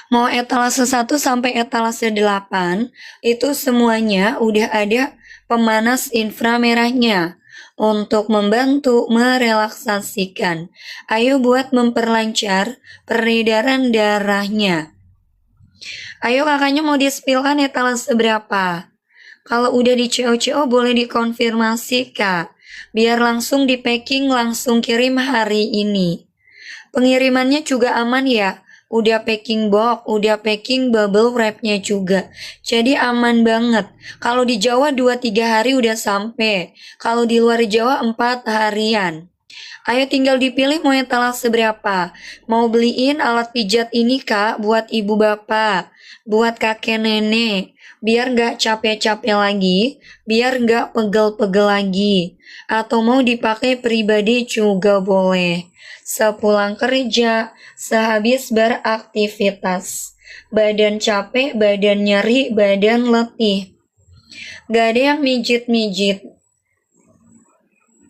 Mau etalase 1 sampai etalase 8, itu semuanya udah ada pemanas inframerahnya untuk membantu merelaksasikan. Ayo buat memperlancar peredaran darahnya. Ayo kakaknya mau di-spillkan etalase berapa? Kalau udah di CO boleh dikonfirmasi kak. Biar langsung di packing langsung kirim hari ini. Pengirimannya juga aman ya. Udah packing box, udah packing bubble wrapnya juga. Jadi aman banget. Kalau di Jawa 2-3 hari udah sampai. Kalau di luar Jawa 4 harian. Ayo tinggal dipilih mau etalase berapa. Mau beliin alat pijat ini kak buat ibu bapak, buat kakek nenek. Biar gak capek-capek lagi, biar gak pegel-pegel lagi. Atau mau dipakai pribadi juga boleh. Sepulang kerja, sehabis beraktivitas. Badan capek, badan nyeri, badan letih. Gak ada yang mijit-mijit.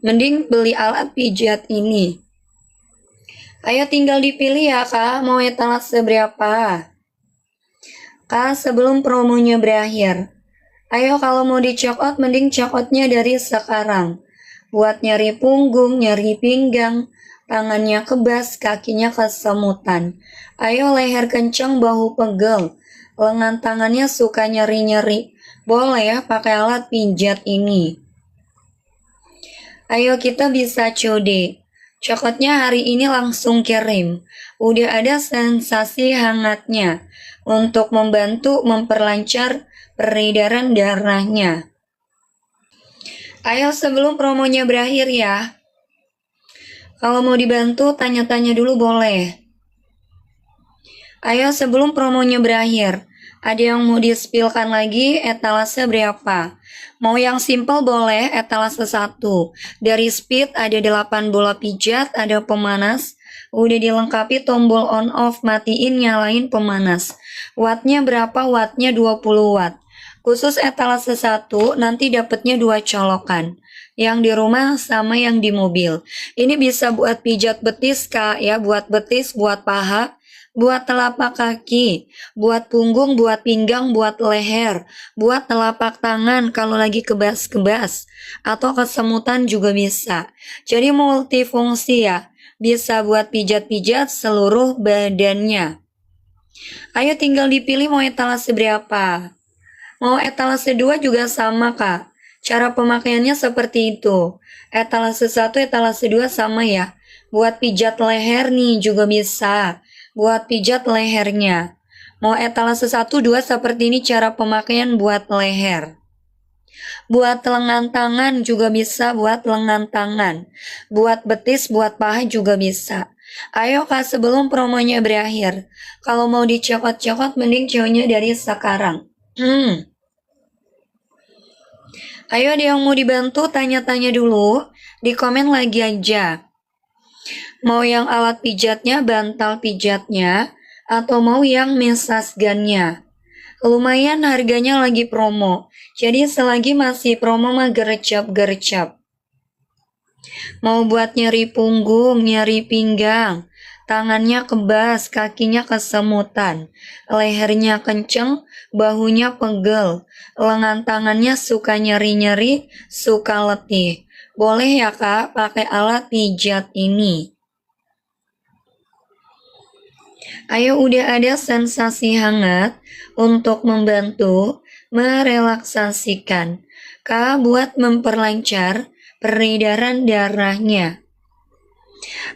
Mending beli alat pijat ini. Ayo tinggal dipilih ya kak, mau etalase berapa? Kak, sebelum promonya berakhir. Ayo kalau mau di check out, mending check outnya dari sekarang. Buat nyari punggung, nyari pinggang, tangannya kebas, kakinya kesemutan. Ayo leher kencang, bahu pegel. Lengan tangannya suka nyeri-nyeri. Boleh ya pakai alat pijat ini. Ayo kita bisa COD. Coklatnya hari ini langsung kirim. Udah ada sensasi hangatnya untuk membantu memperlancar peredaran darahnya. Ayo sebelum promonya berakhir ya. Kalau mau dibantu tanya-tanya dulu boleh. Ayo sebelum promonya berakhir. Ada yang mau di-spillkan lagi etalase berapa? Mau yang simple boleh etalase 1. Dari speed ada 8 bola pijat, ada pemanas. Udah dilengkapi tombol on off, matiin nyalain pemanas. Wattnya berapa? Wattnya 20 watt. Khusus etalase 1 nanti dapatnya 2 colokan. Yang di rumah sama yang di mobil. Ini bisa buat pijat betis kak ya, buat betis, buat paha, buat telapak kaki, buat punggung, buat pinggang, buat leher, buat telapak tangan kalau lagi kebas-kebas, atau kesemutan juga bisa. Jadi multifungsi ya, bisa buat pijat-pijat seluruh badannya. Ayo tinggal dipilih mau etalase berapa. Mau etalase 2 juga sama kak. Cara pemakaiannya seperti itu. Etalase 1, etalase 2 sama ya. Buat pijat leher nih juga bisa. Buat pijat lehernya. Mau etalase 1, 2 seperti ini cara pemakaian buat leher. Buat lengan tangan juga bisa buat lengan tangan. Buat betis, buat paha juga bisa. Ayo kak sebelum promonya berakhir. Kalau mau dicokot-cokot mending cowoknya dari sekarang. Ayo ada yang mau dibantu tanya-tanya dulu. Di komen lagi aja. Mau yang alat pijatnya, bantal pijatnya, atau mau yang massage gun-nya. Lumayan harganya lagi promo. Jadi selagi masih promo mah gercep-gercep. Mau buat nyeri punggung, nyeri pinggang, tangannya kebas, kakinya kesemutan, lehernya kenceng, bahunya pegel, lengan tangannya suka nyeri-nyeri, suka letih. Boleh ya kak pakai alat pijat ini. Ayo udah ada sensasi hangat untuk membantu merelaksasikan. Kak buat memperlancar peredaran darahnya.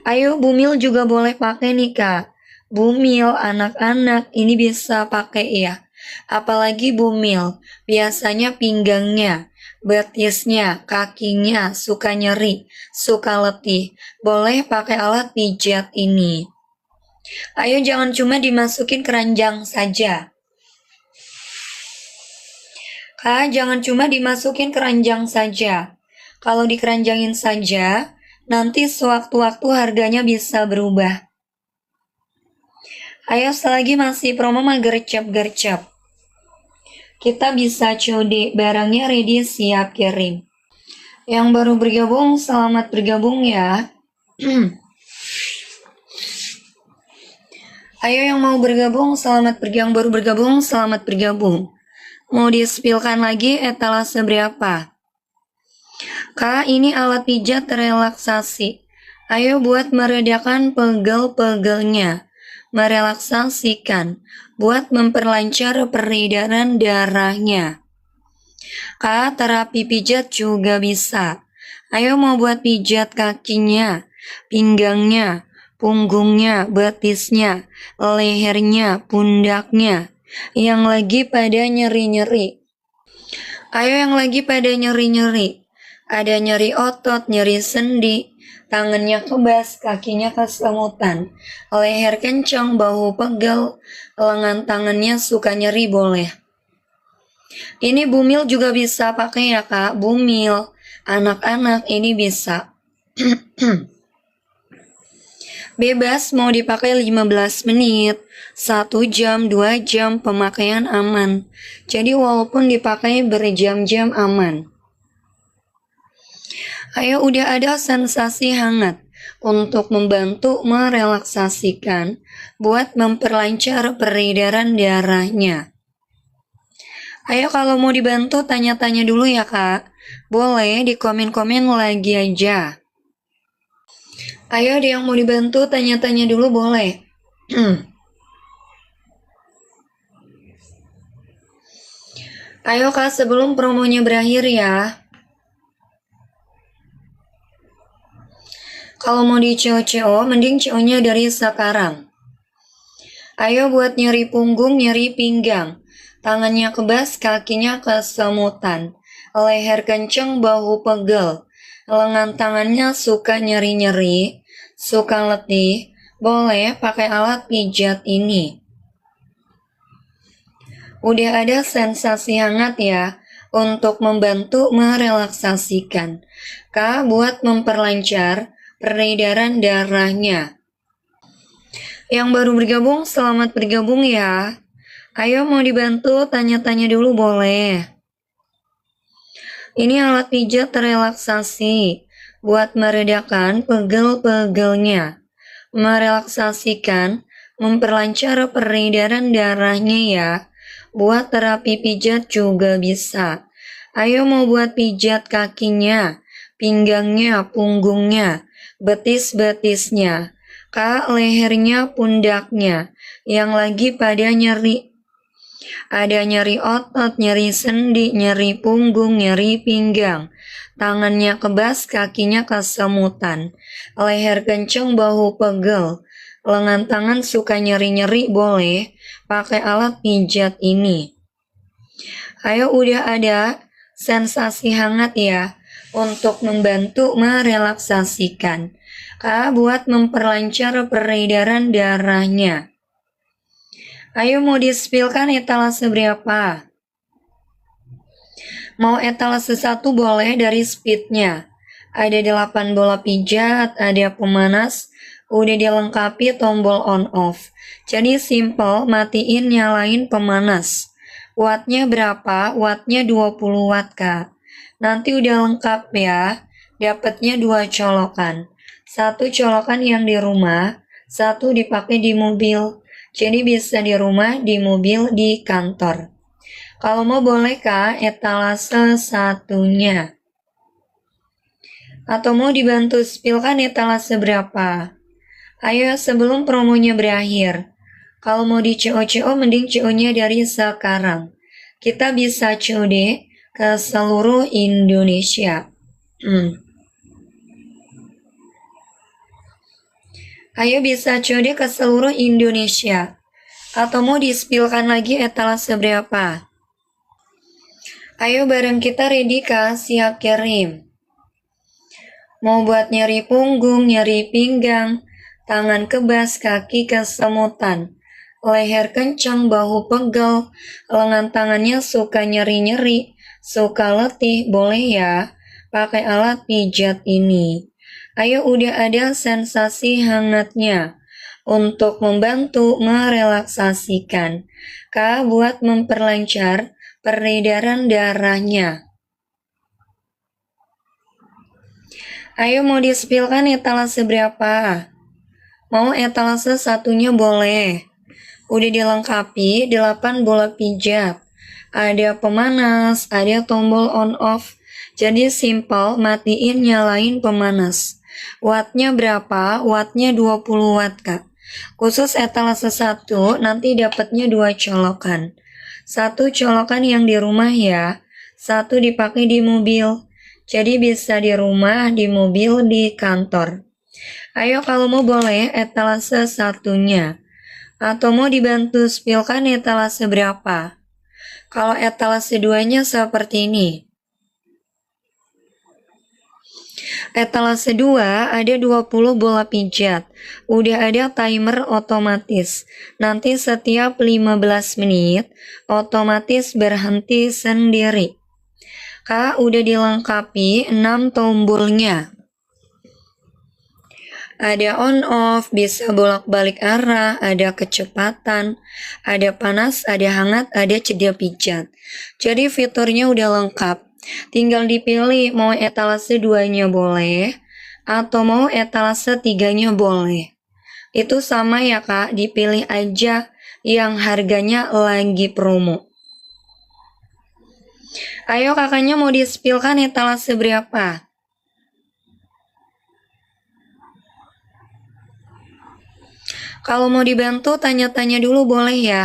Ayo Bumil juga boleh pakai nih kak. Bumil anak-anak ini bisa pakai ya. Apalagi Bumil, biasanya pinggangnya, betisnya, kakinya suka nyeri, suka letih. Boleh pakai alat pijat ini. Ayo jangan cuma dimasukin keranjang saja. Kak, jangan cuma dimasukin keranjang saja. Kalau dikeranjangin saja, nanti sewaktu-waktu harganya bisa berubah. Ayo selagi masih promo mah gercep-gercep. Kita bisa COD, barangnya ready siap kirim. Yang baru bergabung, selamat bergabung ya. Ayo yang mau bergabung, selamat bergabung. Yang baru bergabung, selamat bergabung. Mau di-spillkan lagi etalase berapa? Kak, ini alat pijat relaksasi. Ayo buat meredakan pegel-pegelnya. Merelaksasikan. Buat memperlancar peredaran darahnya. Kak, terapi pijat juga bisa. Ayo mau buat pijat kakinya, pinggangnya, punggungnya, betisnya, lehernya, pundaknya. Yang lagi pada nyeri-nyeri. Ayo yang lagi pada nyeri-nyeri. Ada nyeri otot, nyeri sendi, tangannya kebas, kakinya kesemutan, leher kencang, bahu pegel, lengan tangannya suka nyeri boleh. Ini bumil juga bisa pakai ya kak, bumil. Anak-anak ini bisa. Bebas mau dipakai 15 menit, 1 jam, 2 jam, pemakaian aman. Jadi walaupun dipakai berjam-jam aman. Ayo udah ada sensasi hangat untuk membantu merelaksasikan buat memperlancar peredaran darahnya. Ayo kalau mau dibantu tanya-tanya dulu ya kak. Boleh di komen-komen lagi aja. Ayo ada yang mau dibantu tanya-tanya dulu boleh. Ayo kak sebelum promonya berakhir ya. Kalau mau di CO-CO mending CO-nya dari sekarang. Ayo buat nyeri punggung, nyeri pinggang. Tangannya kebas, kakinya kesemutan. Leher kenceng, bahu pegel. Lengan tangannya suka nyeri-nyeri, suka letih. Boleh pakai alat pijat ini. Udah ada sensasi hangat ya untuk membantu merelaksasikan. Kak buat memperlancar peredaran darahnya. Yang baru bergabung, selamat bergabung ya. Ayo mau dibantu, tanya-tanya dulu boleh. Ini alat pijat relaksasi buat meredakan pegel-pegelnya. Merelaksasikan, memperlancar peredaran darahnya ya. Buat terapi pijat juga bisa. Ayo mau buat pijat kakinya, pinggangnya, punggungnya, betis-betisnya. Kak, lehernya, pundaknya, yang lagi pada nyeri. Ada nyeri otot, nyeri sendi, nyeri punggung, nyeri pinggang. Tangannya kebas, kakinya kesemutan. Leher kenceng, bahu pegel. Lengan tangan suka nyeri-nyeri boleh pakai alat pijat ini. Ayo udah ada sensasi hangat ya untuk membantu merelaksasikan. Kak buat memperlancar peredaran darahnya. Ayo mau di-spillkan etalase berapa? Mau etalase 1 boleh dari speednya. Ada 8 bola pijat, ada pemanas, udah dilengkapi tombol on off. Jadi simple, matiin nyalain pemanas. Wattnya berapa? Wattnya 20 watt kak. Nanti udah lengkap ya, dapatnya 2 colokan. 1 colokan yang di rumah, 1 dipakai di mobil. Jadi bisa di rumah, di mobil, di kantor. Kalau mau boleh kak etalase 1-nya. Atau mau dibantu spillkan etalase berapa? Ayo sebelum promonya berakhir. Kalau mau di CO-CO mending CO-nya dari sekarang. Kita bisa COD ke seluruh Indonesia. Ayo bisa COD ke seluruh Indonesia. Atau mau di-spillkan lagi etalase berapa? Ayo bareng kita ready kak, siap kirim. Mau buat nyeri punggung, nyeri pinggang, tangan kebas, kaki kesemutan, leher kencang, bahu pegel, lengan tangannya suka nyeri-nyeri, suka letih, boleh ya pakai alat pijat ini. Ayo udah ada sensasi hangatnya untuk membantu merelaksasikan. Kak buat memperlancar peredaran darahnya. Ayo mau di-spillkan etalase berapa? Mau etalase 1-nya boleh. Udah dilengkapi 8 bola pijat. Ada pemanas, ada tombol on off. Jadi simple, matiin nyalain pemanas. Wattnya berapa? Wattnya 20 watt, Kak. Khusus etalase 1 nanti dapatnya 2 colokan. 1 colokan yang di rumah ya, 1 dipakai di mobil. Jadi bisa di rumah, di mobil, di kantor. Ayo kalau mau boleh etalase 1-nya. Atau mau dibantu spillkan etalase berapa? Kalau etalase 2-nya seperti ini. Etalase 2 ada 20 bola pijat. Udah ada timer otomatis. Nanti setiap 15 menit otomatis berhenti sendiri. Kak, udah dilengkapi 6 tombolnya. Ada on off, bisa bolak-balik arah, ada kecepatan, ada panas, ada hangat, ada jeda pijat. Jadi fiturnya udah lengkap. Tinggal dipilih mau etalase 2-nya boleh atau mau etalase 3-nya boleh. Itu sama ya Kak, dipilih aja yang harganya lagi promo. Ayo kakaknya mau di-spillkan etalase berapa? Kalau mau dibantu tanya-tanya dulu boleh ya.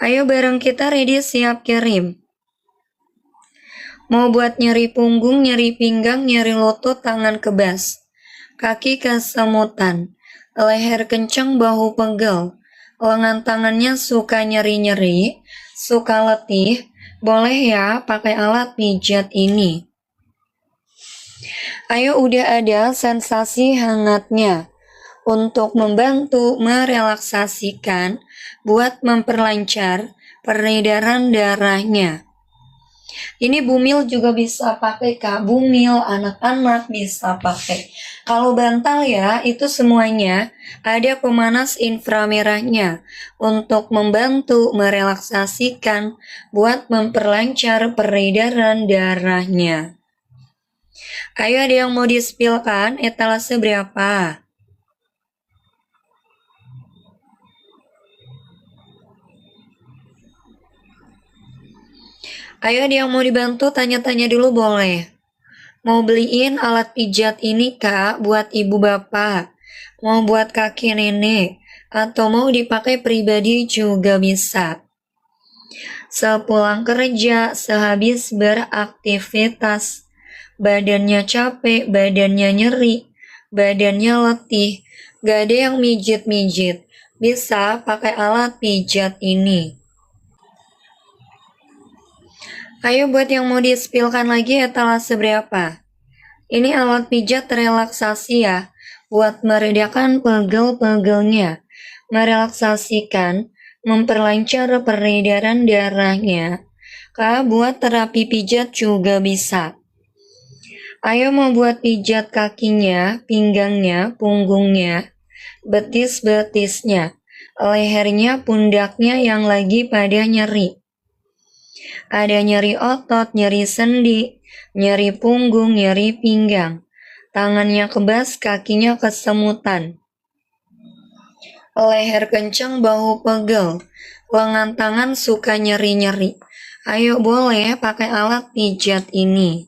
Ayo bareng kita ready siap kirim. Mau buat nyeri punggung, nyeri pinggang, nyeri lutut, tangan kebas. Kaki kesemutan. Leher kenceng, bahu pegel. Lengan tangannya suka nyeri-nyeri, suka letih. Boleh ya pakai alat pijat ini. Ayo udah ada sensasi hangatnya. Untuk membantu merelaksasikan buat memperlancar peredaran darahnya. Ini bumil juga bisa pakai Kak, bumil anak-anak bisa pakai. Kalau bantal ya itu semuanya ada pemanas inframerahnya untuk membantu merelaksasikan buat memperlancar peredaran darahnya. Ayo ada yang mau di-spillkan etalase berapa? Ayo ada yang mau dibantu tanya-tanya dulu boleh. Mau beliin alat pijat ini Kak buat ibu bapak, mau buat kakek nenek, atau mau dipakai pribadi juga bisa. Sepulang kerja, sehabis beraktivitas, badannya capek, badannya nyeri, badannya letih, gak ada yang mijit-mijit, bisa pakai alat pijat ini. Ayo buat yang mau di-spillkan lagi etalase berapa? Ini alat pijat relaksasi ya, buat meredakan pegel-pegelnya, merelaksasikan, memperlancar peredaran darahnya. Kak, buat terapi pijat juga bisa. Ayo mau buat pijat kakinya, pinggangnya, punggungnya, betis-betisnya, lehernya, pundaknya yang lagi pada nyeri. Ada nyeri otot, nyeri sendi, nyeri punggung, nyeri pinggang. Tangannya kebas, kakinya kesemutan. Leher kencang, bahu pegel. Lengan tangan suka nyeri-nyeri. Ayo boleh pakai alat pijat ini.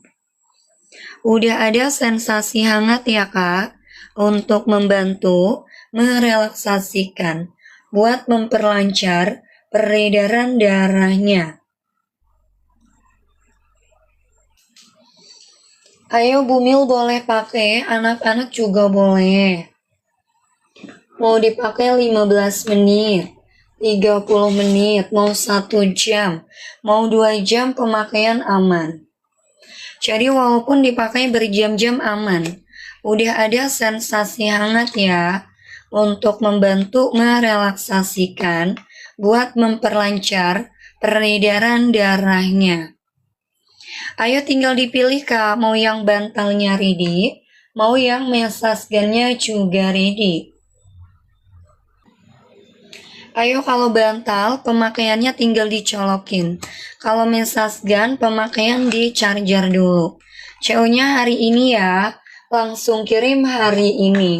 Udah ada sensasi hangat ya Kak, untuk membantu merelaksasikan, buat memperlancar peredaran darahnya. Ayo bumil boleh pakai, anak-anak juga boleh. Mau dipakai 15 menit, 30 menit, mau 1 jam, mau 2 jam pemakaian aman. Jadi walaupun dipakai berjam-jam aman, udah ada sensasi hangat ya, untuk membantu merelaksasikan, buat memperlancar peredaran darahnya. Ayo tinggal dipilih Kak, mau yang bantalnya ready, mau yang massage gunnya juga ready. Ayo kalau bantal, pemakaiannya tinggal dicolokin. Kalau massage gun, pemakaian di charger dulu. CO-nya hari ini ya, langsung kirim hari ini.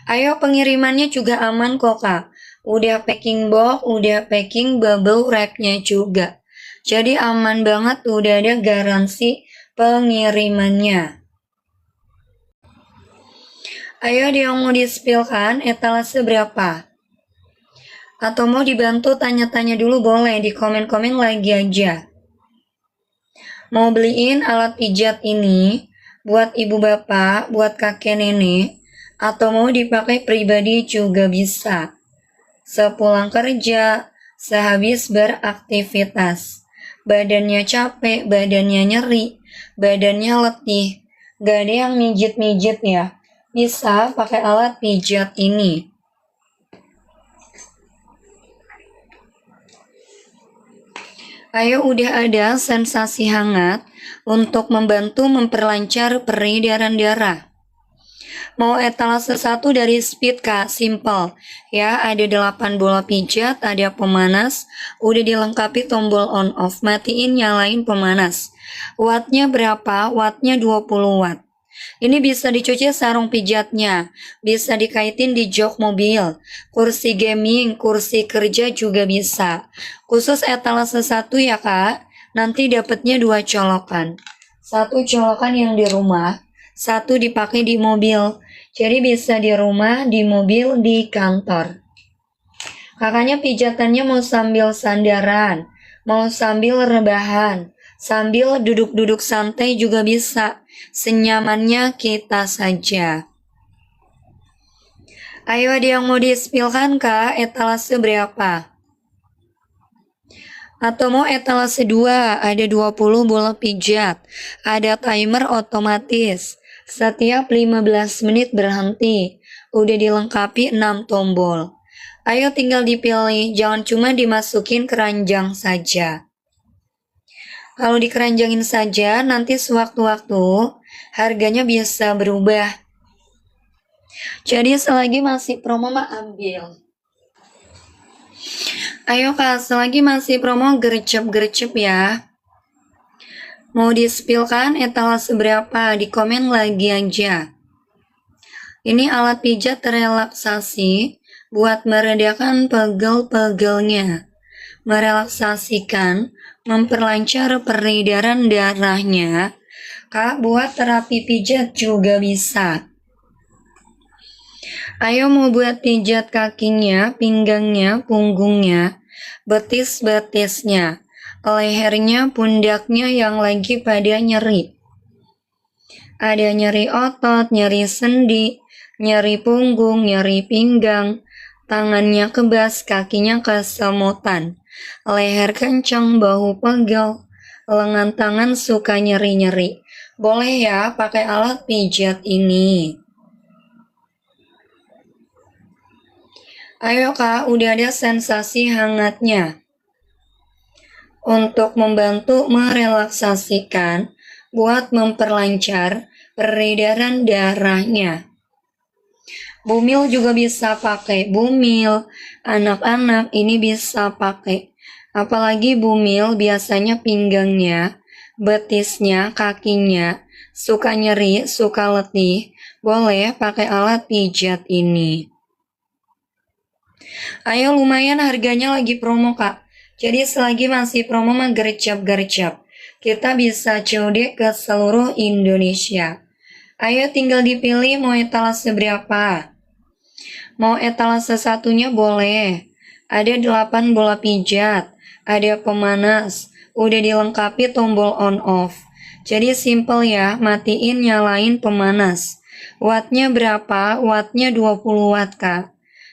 Ayo pengirimannya juga aman kok Kak. Udah packing box, udah packing bubble wrap-nya juga. Jadi aman banget, udah ada garansi pengirimannya. Ayo ada yang mau di-spillkan etalase berapa? Atau mau dibantu tanya-tanya dulu boleh, di komen-komen lagi aja. Mau beliin alat pijat ini buat ibu bapak, buat kakek nenek, atau mau dipakai pribadi juga bisa. Sepulang kerja, sehabis beraktivitas. Badannya capek, badannya nyeri, badannya letih. Gak ada yang mijit-mijit ya. Bisa pakai alat pijat ini. Ayo udah ada sensasi hangat untuk membantu memperlancar peredaran darah. Mau etalase 1 dari Speed Kak, simple. Ya, ada 8 bola pijat, ada pemanas, udah dilengkapi tombol on off, matiin nyalain pemanas. Wattnya berapa? Wattnya 20 watt. Ini bisa dicuci sarung pijatnya, bisa dikaitin di jok mobil, kursi gaming, kursi kerja juga bisa. Khusus etalase 1 ya kak, nanti dapatnya 2 colokan. 1 colokan yang di rumah, 1 dipakai di mobil. Jadi bisa di rumah, di mobil, di kantor. Kakaknya pijatannya mau sambil sandaran, mau sambil rebahan, sambil duduk-duduk santai juga bisa. Senyamannya kita saja. Ayo ada yang mau di-spillkan kak, etalase berapa? Atau mau etalase 2, ada 20 bola pijat, ada timer otomatis, setiap 15 menit berhenti, udah dilengkapi 6 tombol. Ayo tinggal dipilih, jangan cuma dimasukin keranjang saja. Kalau dikeranjangin saja, nanti sewaktu-waktu harganya bisa berubah. Jadi selagi masih promo mah ambil. Ayo kak, selagi masih promo gercep-gercep ya. Mau di-spillkan etalase berapa? Di komen lagi aja. Ini alat pijat relaksasi buat meredakan pegel-pegelnya. Merelaksasikan, memperlancar peredaran darahnya. Kak, buat terapi pijat juga bisa. Ayo mau buat pijat kakinya, pinggangnya, punggungnya, betis-betisnya, lehernya, pundaknya yang lagi pada nyeri. Ada nyeri otot, nyeri sendi, nyeri punggung, nyeri pinggang, tangannya kebas, kakinya kesemutan, leher kencang, bahu pegel, lengan tangan suka nyeri-nyeri. Boleh ya pakai alat pijat ini. Ayo kak, udah ada sensasi hangatnya. Untuk membantu merelaksasikan, buat memperlancar peredaran darahnya. Bumil juga bisa pakai, bumil, anak-anak ini bisa pakai. Apalagi bumil biasanya pinggangnya, betisnya, kakinya, suka nyeri, suka letih, boleh pakai alat pijat ini. Ayo lumayan harganya lagi promo kak. Jadi selagi masih promo mah gercep-gercep. Kita bisa COD ke seluruh Indonesia. Ayo tinggal dipilih mau etalase berapa. Mau etalase satunya boleh. Ada 8 bola pijat. Ada pemanas. Udah dilengkapi tombol on off. Jadi simple ya, matiin nyalain pemanas. Wattnya berapa? Wattnya 20 watt kak.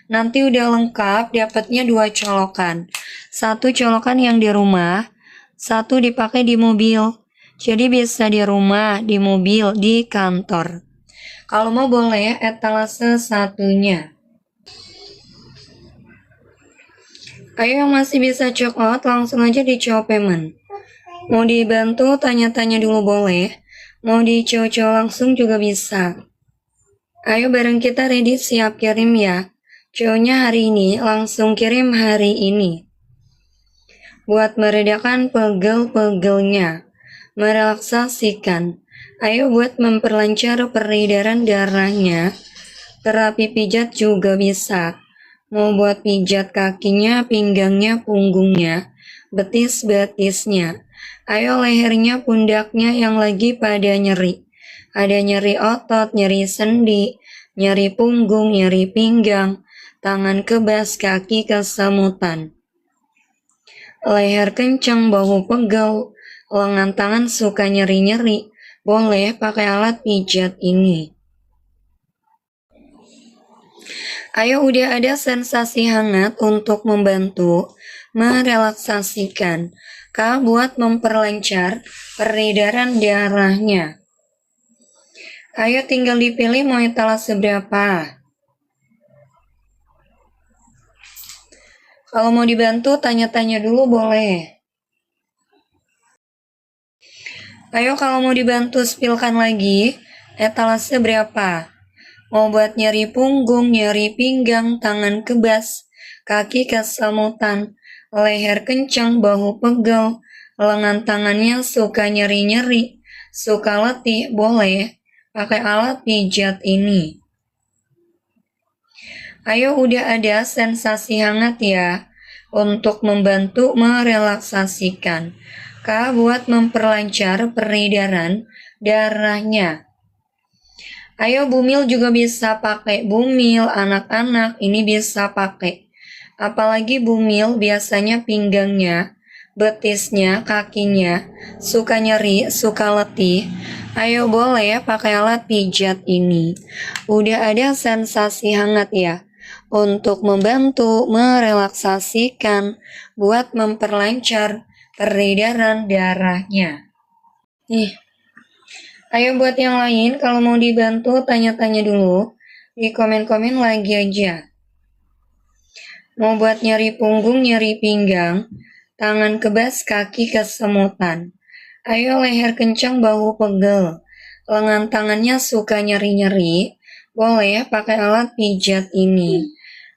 Nanti udah lengkap, dapatnya 2 colokan. 1 colokan yang di rumah, 1 dipakai di mobil. Jadi bisa di rumah, di mobil, di kantor. Kalau mau boleh etalase satunya. Ayo yang masih bisa check out, langsung aja di Cowo Payment. Mau dibantu, tanya-tanya dulu boleh. Mau di Cowo langsung juga bisa. Ayo bareng kita ready, siap kirim ya. Cowoknya hari ini, langsung kirim hari ini. Buat meredakan pegel-pegelnya, merelaksasikan. Ayo buat memperlancar peredaran darahnya. Terapi pijat juga bisa. Mau buat pijat kakinya, pinggangnya, punggungnya, betis-betisnya. Ayo lehernya, pundaknya yang lagi pada nyeri. Ada nyeri otot, nyeri sendi, nyeri punggung, nyeri pinggang, tangan kebas, kaki kesemutan. Leher kencang, bahu pegel, lengan tangan suka nyeri-nyeri. Boleh pakai alat pijat ini. Ayo udah ada sensasi hangat untuk membantu merelaksasikan Kak buat memperlancar peredaran darahnya. Ayo tinggal dipilih mau etalase berapa. Kalau mau dibantu tanya-tanya dulu boleh. Ayo kalau mau dibantu spilkan lagi etalase berapa. Mau buat nyeri punggung, nyeri pinggang, tangan kebas, kaki kesemutan, leher kencang, bahu pegel, lengan tangannya suka nyeri-nyeri, suka letih, boleh pakai alat pijat ini. Ayo udah ada sensasi hangat ya, untuk membantu merelaksasikan. Kak buat memperlancar peredaran darahnya. Ayo bumil juga bisa pakai bumil, anak-anak ini bisa pakai. Apalagi bumil biasanya pinggangnya, betisnya, kakinya, suka nyeri, suka letih. Ayo boleh ya pakai alat pijat ini. Udah ada sensasi hangat ya. Untuk membantu merelaksasikan, buat memperlancar peredaran darahnya. Nih. Ayo buat yang lain, kalau mau dibantu tanya-tanya dulu. Di komen-komen lagi aja. Mau buat nyeri punggung, nyeri pinggang, tangan kebas, kaki kesemutan. Ayo leher kencang, bahu pegel. Lengan tangannya suka nyeri-nyeri. Boleh pakai alat pijat ini.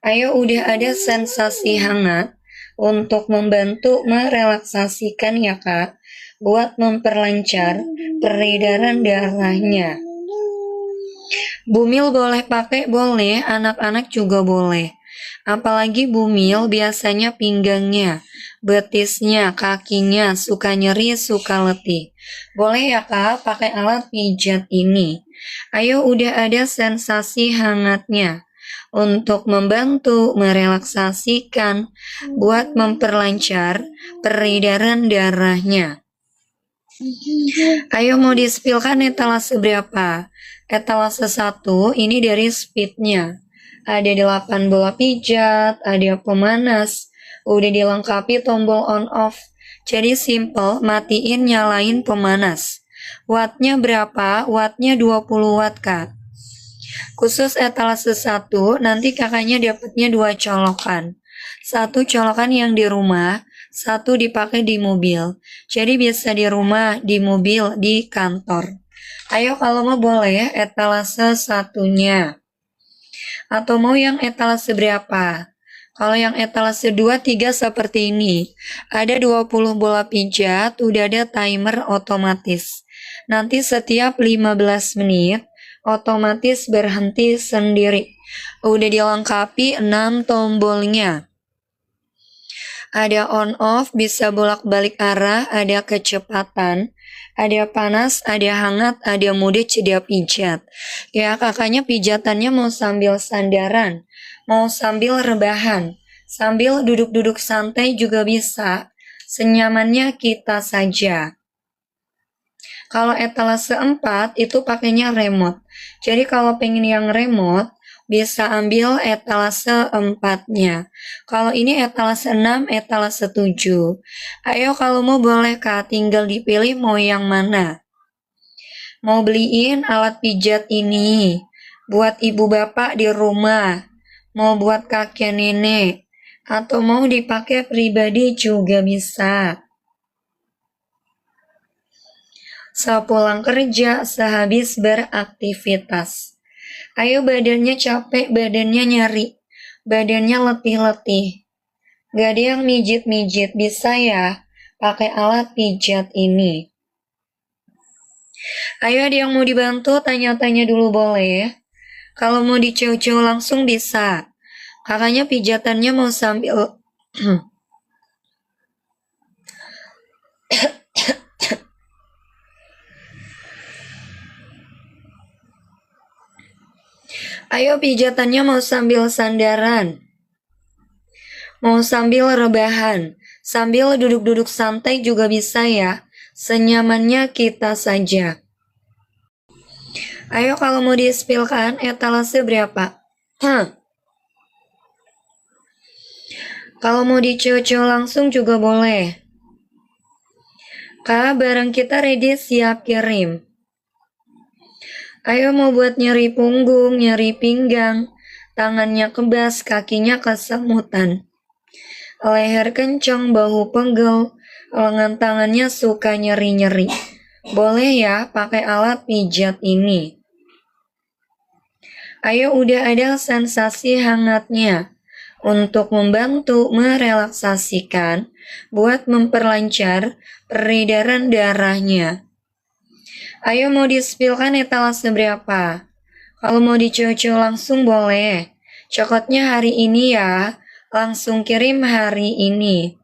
Ayo udah ada sensasi hangat untuk membantu merelaksasikan ya Kak. Buat memperlancar peredaran darahnya. Bumil boleh pakai, boleh, anak-anak juga boleh. Apalagi bumil biasanya pinggangnya, betisnya, kakinya suka nyeri, suka letih. Boleh ya Kak pakai alat pijat ini. Ayo udah ada sensasi hangatnya untuk membantu merelaksasikan buat memperlancar peredaran darahnya. Ayo mau di-spillkan etalase berapa? Etalase 1 ini dari speednya. Ada 8 bola pijat, ada pemanas, udah dilengkapi tombol on off. Jadi simple, matiin nyalain pemanas. Wattnya berapa? Wattnya 20 watt Kak. Khusus etalase 1, nanti kakaknya dapatnya 2 colokan. 1 colokan yang di rumah, 1 dipakai di mobil. Jadi bisa di rumah, di mobil, di kantor. Ayo kalau mau boleh etalase 1-nya. Atau mau yang etalase berapa? Kalau yang etalase 2, 3 seperti ini. Ada 20 bola pijat, udah ada timer otomatis. Nanti setiap 15 menit, otomatis berhenti sendiri. Udah dilengkapi 6 tombolnya. Ada on off, bisa bolak-balik arah, ada kecepatan, ada panas, ada hangat, ada mode jeda pijat. Ya kakaknya pijatannya mau sambil sandaran, mau sambil rebahan, sambil duduk-duduk santai juga bisa. Senyamannya kita saja. Kalau etalase 4 itu pakainya remote. Jadi kalau pengen yang remote, bisa ambil etalase 4-nya. Kalau ini etalase 6, etalase 7. Ayo kalau mau boleh Kak, tinggal dipilih mau yang mana. Mau beliin alat pijat ini buat ibu bapak di rumah, mau buat kakek nenek, atau mau dipakai pribadi juga bisa. Sepulang kerja, sehabis beraktivitas. Ayo badannya capek, badannya nyari, badannya letih-letih. Gak ada yang mijit-mijit, bisa ya pakai alat pijat ini. Ayo ada yang mau dibantu, tanya-tanya dulu boleh. Kalau mau diceu-ceu langsung bisa. Kakaknya pijatannya mau sambil Ayo pijatannya mau sambil sandaran, mau sambil rebahan, sambil duduk-duduk santai juga bisa ya, senyamannya kita saja. Ayo kalau mau di-spillkan etalase berapa? Kalau mau dicocol langsung juga boleh. Kak, barang kita ready siap kirim. Ayo mau buat nyeri punggung, nyeri pinggang, tangannya kebas, kakinya kesemutan. Leher kencang, bahu pegel, lengan tangannya suka nyeri-nyeri. Boleh ya pakai alat pijat ini. Ayo udah ada sensasi hangatnya untuk membantu merelaksasikan buat memperlancar peredaran darahnya. Ayo mau di-spillkan etalase berapa? Kalau mau dicocol langsung boleh. Cokotnya hari ini ya, langsung kirim hari ini.